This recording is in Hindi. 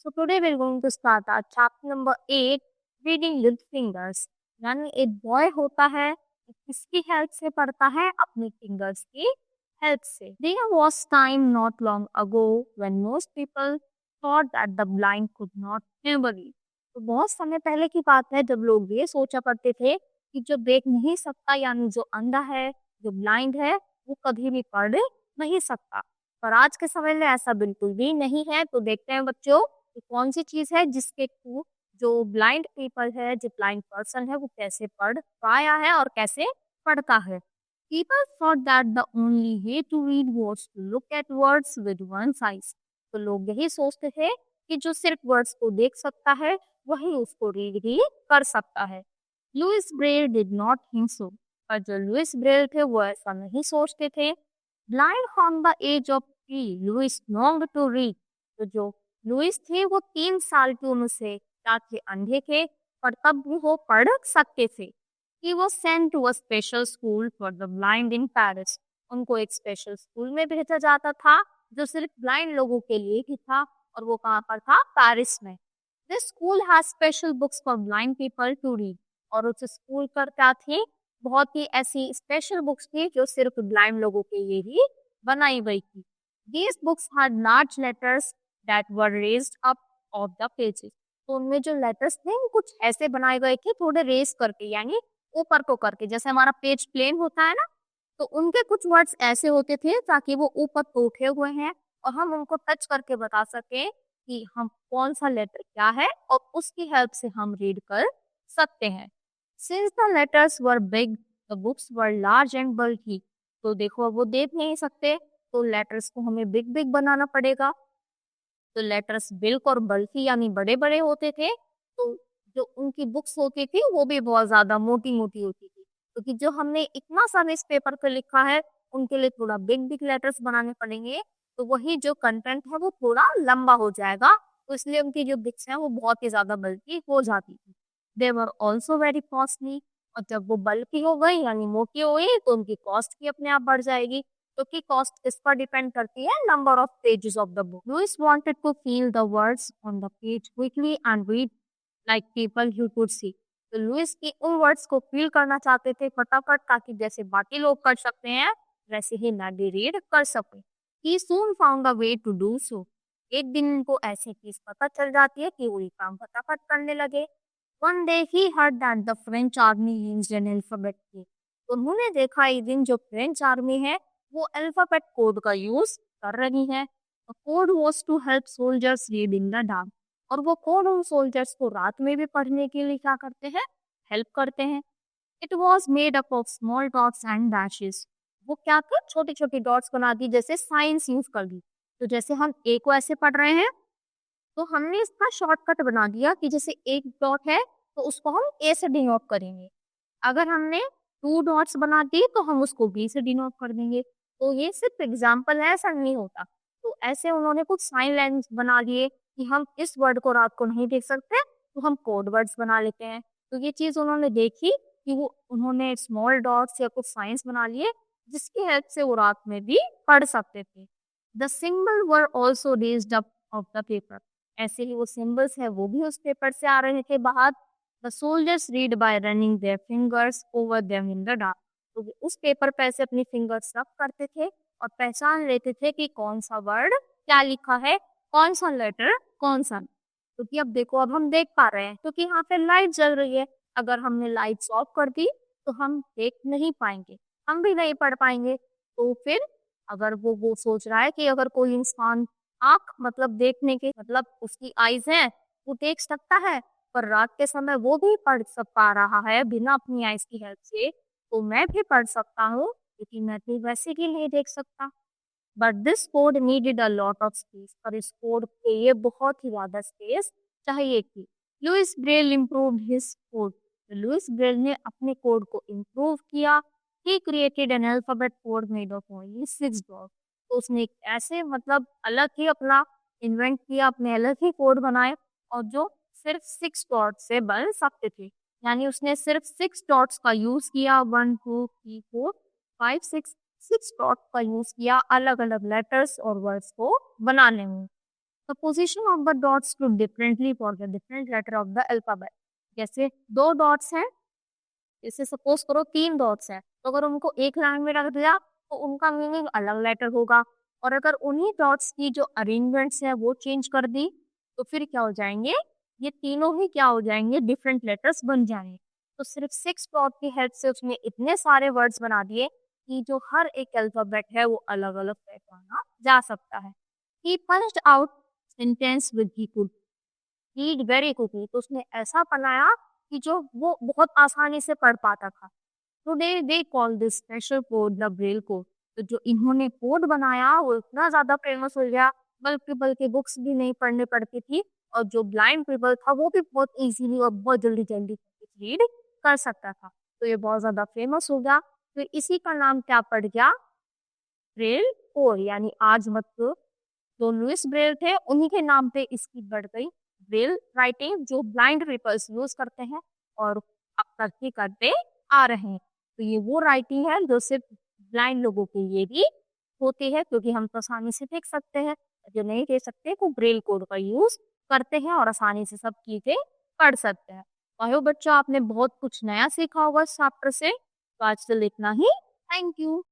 So today we're going to start our chapter number 8, reading with fingers. यानी एक बॉय होता है, किसकी हेल्प से पढ़ता है? अपनी फिंगर्स की हेल्प से. There was time not long ago when most people thought that the blind could not never read. तो बहुत समय पहले की बात है जब लोग ये सोचा करते थे कि जो देख नहीं सकता यानी जो अंधा है, जो ब्लाइंड है, वो कभी भी पढ़ नहीं सकता. पर आज के समय में ऐसा बिल्कुल भी नहीं है. तो देखते हैं बच्चों कि कौन सी चीज है जिसके थ्रू जो ब्लाइंड पीपल है, जो ब्लाइंड पर्सन है, वो कैसे पढ़ पाया है और कैसे पढ़ता है. People thought that the only way to read was to look at words with one's eyes. तो लोग यही सोचते थे कि जो सिर्फ वर्ड्स को देख सकता है वही उसको रीड भी कर सकता है. Louis Braille did not think so. पर जो लुइस ब्रेल थे वो ऐसा नहीं सोचते थे. Blind from the age of 3, Louis long to read. तो जो लुइस थे वो 3 साल की उम्र से थे अंधे थे, पर तब भी वो पढ़ सकते थे. He was sent to a special school for the blind in Paris. उनको एक स्पेशल स्कूल में भेजा जाता था जो सिर्फ ब्लाइंड लोगों के लिए ही था, और वो कहाँ पर था? पेरिस में. This school has special books for blind people to read. और उस स्कूल पर क्या थी? बहुत ही ऐसी स्पेशल बुक्स थी जो सिर्फ ब्लाइंड लोगों के लिए ही बनाई गई थी. These books had large letters that were raised up of the pages. तो उनमें जो लेटर्स थे वो कुछ ऐसे बनाए गए थे, थोड़े रेस करके यानी ऊपर को करके, जैसे हमारा पेज प्लेन होता है ना, तो उनके कुछ वर्ड्स ऐसे होते थे ताकि वो ऊपर को उठे हुए हैं और हम उनको टच करके बता सकें कि हम कौन सा लेटर क्या है, और उसकी हेल्प से हम रीड कर सकते हैं. Since the letters were big, the books were large and bulky. तो देखो अब वो देख नहीं सकते तो लेटर्स को हमें बिग बिग बनाना पड़ेगा. तो लेटर्स बिल्क और बल्कि यानी बड़े बड़े होते थे. तो जो उनकी बुक्स होती थी वो भी बहुत ज्यादा मोटी मोटी होती थी, क्योंकि जो हमने इतना सारा इस पेपर पे लिखा है उनके लिए थोड़ा बिग बिग लेटर्स बनाने पड़ेंगे. तो वही जो कंटेंट है वो थोड़ा लंबा हो जाएगा, तो इसलिए उनकी जो बुक्स हैं वो बहुत ही ज्यादा बल्कि हो जाती थी. दे वर ऑल्सो वेरी कॉस्टली. और जब वो बल्की हो गई यानी मोटी हो गई तो उनकी कॉस्ट भी अपने आप बढ़ जाएगी, क्योंकि कॉस्ट इस पर डिपेंड करती है number of pages of the book. Louis wanted to feel the words on the page quickly and read like people he could see. तो लुइस की उन वर्ड्स को फील करना चाहते थे फटाफट, ताकि जैसे बाकी लोग कर सकते हैं वैसे ही मैं भी रीड कर सकूं. He soon found a way to do so. एक दिन इनको ऐसी चीज पता चल जाती है कि वो ये काम फटाफट करने लगे. One day he heard that the French army used N alphabet की. तो उन्होंने देखा एक दिन जो फ्रेंच आर्मी है वो अल्फाबेट कोड का यूज कर रही है. Code was to help soldiers read in the dark. और वो कोड उन सोल्जर्स को रात में भी पढ़ने के लिए क्या करते हैं? हेल्प करते हैं. It was made up of small dots and dashes. वो क्या था? छोटी छोटी डॉट्स बना दी, जैसे साइंस यूज कर दी. तो जैसे हम ए को ऐसे पढ़ रहे हैं तो हमने इसका शॉर्टकट बना दिया कि जैसे एक डॉट है तो उसको हम ए से डिनोट करेंगे. अगर हमने 2 डॉट्स बना दी तो हम उसको बी से डिनोट कर देंगे. तो ये सिर्फ एग्जाम्पल है, ऐसा नहीं होता. तो ऐसे उन्होंने कुछ साइन लैंग्वेज बना लिए कि हम इस वर्ड को रात को नहीं देख सकते तो हम कोड वर्ड्स बना लेते हैं. तो ये चीज उन्होंने देखी कि वो उन्होंने स्मॉल डॉट्स या कुछ साइंस बना लिए जिसकी हेल्प से वो रात में भी पढ़ सकते थे. The symbol were also raised up of the paper. ऐसे ही वो सिंबल्स है वो भी उस पेपर से आ रहे थे बाहर. The soldiers read by running their fingers over them in the dark. तो वो उस पेपर पे ऐसे अपनी फिंगर्स रब करते थे और पहचान लेते थे कि कौन सा वर्ड क्या लिखा है, कौन सा लेटर कौन सा. क्योंकि अब देखो अब हम देख पा रहे हैं क्योंकि यहाँ पे लाइट जल रही है. अगर हमने लाइट ऑफ कर दी तो हम देख नहीं पाएंगे, हम भी नहीं पढ़ पाएंगे. तो फिर अगर वो सोच रहा है कि अगर कोई इंसान आंख मतलब देखने के मतलब उसकी आईज है वो देख सकता है, पर रात के समय वो भी पढ़ सक पा रहा है बिना अपनी आईज की हेल्प से, तो मैं भी पढ़ सकता हूँ क्योंकि मैं भी वैसे ही नहीं देख सकता. But this code needed a lot of space. और इस कोड के लिए बहुत ही ज्यादा स्पेस चाहिए थी. Louis Braille improved his code. Louis Braille ने अपने कोड को इम्प्रूव किया. He created an alphabet code made of only 6 dots. तो उसने एक ऐसे मतलब अलग ही अपना इन्वेंट किया, अपने अलग ही कोड बनाए और जो सिर्फ 6 डॉट से बन सकते थे. यानी उसने सिर्फ 6 डॉट्स का यूज किया. 1 2 3 4 5 6 डॉट का यूज किया अलग अलग लेटर्स और वर्ड्स को बनाने में. The position of the dots to differently for the different letter of the alphabet. जैसे 2 डॉट्स हैं, जैसे सपोज करो 3 डॉट्स हैं, तो अगर उनको एक लाइन में रख दिया तो उनका मीनिंग अलग लेटर होगा, और अगर उन्हीं डॉट्स की जो अरेंजमेंट्स है वो चेंज कर दी तो फिर क्या हो जाएंगे, ये तीनों ही क्या हो जाएंगे, डिफरेंट लेटर्स बन जाएंगे। तो सिर्फ 6 डॉट की हेल्प से उसने इतने सारे वर्ड्स बना दिए कि जो हर एक अल्फाबेट है वो अलग अलग पहचाना जा सकता है। He punched out sentence with he could read very quickly, तो उसने ऐसा बनाया कि जो वो बहुत आसानी से पढ़ पाता था। Today they call this special code the Braille code. तो जो इन्होंने कोड बनाया वो इतना ज्यादा फेमस हो गया, बल्कि बल्कि बुक्स भी नहीं पढ़नी पड़ती थी, और जो ब्लाइंड पीपल था वो भी बहुत इजीली और बहुत जल्दी जल्दी रीड कर सकता था। तो ये बहुत ज्यादा फेमस हो गया, फिर इसी का नाम क्या पड़ गया, ब्रेल कोड, यानी आज मतलब जो लुइस ब्रेल थे उन्हीं के नाम पे इसकी बढ़ गई ब्रेल राइटिंग, जो ब्लाइंड पीपल्स यूज करते हैं और अब तक ही करते आ रहे हैं। तो ये वो राइटिंग है जो सिर्फ ब्लाइंड लोगों के लिए भी होती है, क्योंकि हम तो आसानी से देख सकते हैं, जो नहीं देख सकते वो ब्रेल कोड का यूज करते हैं और आसानी से सब चीजें पढ़ सकते हैं। आई होप बच्चों आपने बहुत कुछ नया सीखा होगा इस चैप्टर से। तो आज के लिए इतना ही। Thank you.